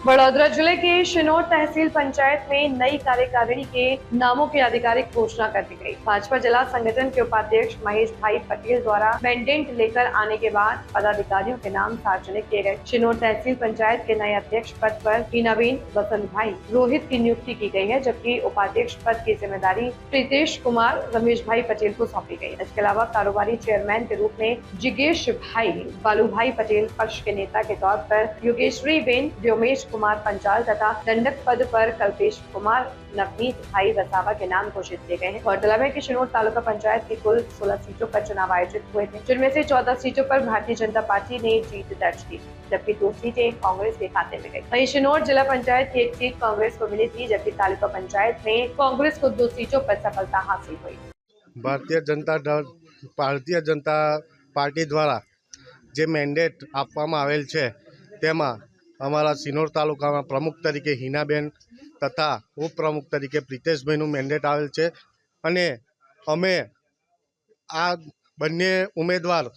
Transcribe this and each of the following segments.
बड़ौदा जिले के शिनोर तहसील पंचायत में नई कार्यकारिणी के नामों की आधिकारिक घोषणा कर दी गई। भाजपा जिला संगठन के उपाध्यक्ष महेश भाई पटेल द्वारा मैंडेट लेकर आने के बाद पदाधिकारियों के नाम सार्वजनिक किए गए। शिनोर तहसील पंचायत के नए अध्यक्ष पद पर हीनाबेन वसंत भाई रोहित की नियुक्ति की गई है, जबकि उपाध्यक्ष पद की जिम्मेदारी प्रीतेश कुमार रमेश भाई पटेल को सौंपी गई। इसके अलावा कारोबारी चेयरमैन के रूप में जिगेश भाई बालू भाई पटेल, पक्ष के नेता के तौर पर योगेश्वरी बेन व्योमेश कुमार पंचाल तथा दंडक पद पर कल्पेश कुमार नवनीत भाई वसावा के नाम घोषित किए गए हैं। गौरतलब है कि शिनोर तालुका पंचायत की कुल 16 सीटों पर चुनाव आयोजित हुए थे, जिनमें से 14 सीटों पर भारतीय जनता पार्टी ने जीत दर्ज की, जबकि 2 सीटें कांग्रेस के खाते में गई। वहीं शिनोर जिला पंचायत की 1 सीट कांग्रेस को मिली थी, जबकि तालुका पंचायत में कांग्रेस को 2 सीटों पर सफलता हासिल हुई। भारतीय जनता पार्टी द्वारा जे मैंडेट आपवामां आवेल छे तेमां अमारा सिनोर तालुका में प्रमुख तरीके हीनाबेन तथा उपप्रमुख तरीके प्रीतेशभाईનું मैंडेट आवेल छे अने अमे आ बंने उम्मीदवार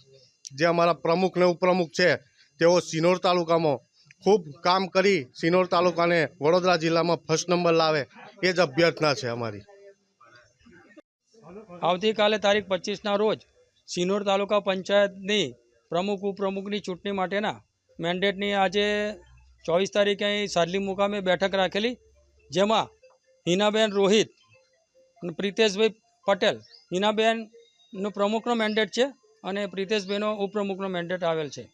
जे अमारा प्रमुख ने उपप्रमुख छे तेओ सिनोर तालुका में खूब काम करी सिनोर तालुका ने वडोदरा जिला में फर्स्ट नंबर लावे ए ज अभ्यर्थना छे अमारी। આવતીકાલે તારીખ 25ના રોજ સિનોર તાલુકા પંચાયતની પ્રમુખ ઉપપ્રમુખની ચૂંટણી માટેના મેન્ડેટની આજે 24 તારીખે અહીં સાદલી મુકામે બેઠક રાખેલી, જેમાં હિનાબેન રોહિત અને પ્રીતેશભાઈ પટેલ, હિનાબેનનું પ્રમુખનો મેન્ડેટ છે અને પ્રીતેશભાઈનો ઉપપ્રમુખનો મેન્ડેટ આવેલ છે।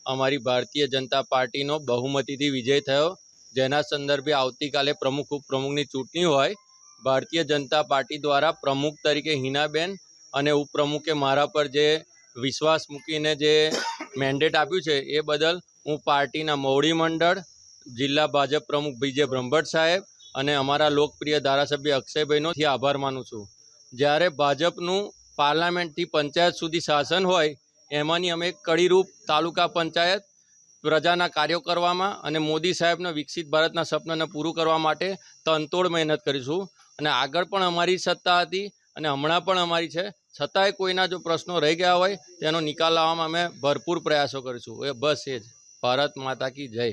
અમારી ભારતીય જનતા પાર્ટીનો બહુમતીથી વિજય થયો, જેના સંદર્ભે આવતીકાલે પ્રમુખ ઉપપ્રમુખની ચૂંટણી હોય। ભારતીય જનતા પાર્ટી દ્વારા પ્રમુખ તરીકે હિનાબેન અને ઉપપ્રમુખે મારા પર જે વિશ્વાસ મૂકીને જે મેન્ડેટ આપ્યું છે એ બદલ હું પાર્ટીના મોવડી મંડળ, જિલ્લા ભાજપ પ્રમુખ બીજે બ્રહ્મભટ્ટ સાહેબ અને અમારા લોકપ્રિય ધારાસભ્ય અક્ષયભાઈનો આભાર માનું છું। જ્યારે ભાજપનું પાર્લામેન્ટથી પંચાયત સુધી શાસન હોય એમાંની અમે કડીરૂપ તાલુકા પંચાયત પ્રજાના કાર્યો કરવામાં અને મોદી સાહેબના વિકસિત ભારતના સપનાને પૂરું કરવા માટે તનતોડ મહેનત કરીશું અને આગળ પણ અમારી સત્તા હતી અને હમણાં પણ અમારી છે, છતાંય કોઈના જો પ્રશ્નો રહી ગયા હોય તેનો નિકાલ લાવવામાં અમે ભરપૂર પ્રયાસો કરીશું। બસ એ જ। ભારત માતા કી જય।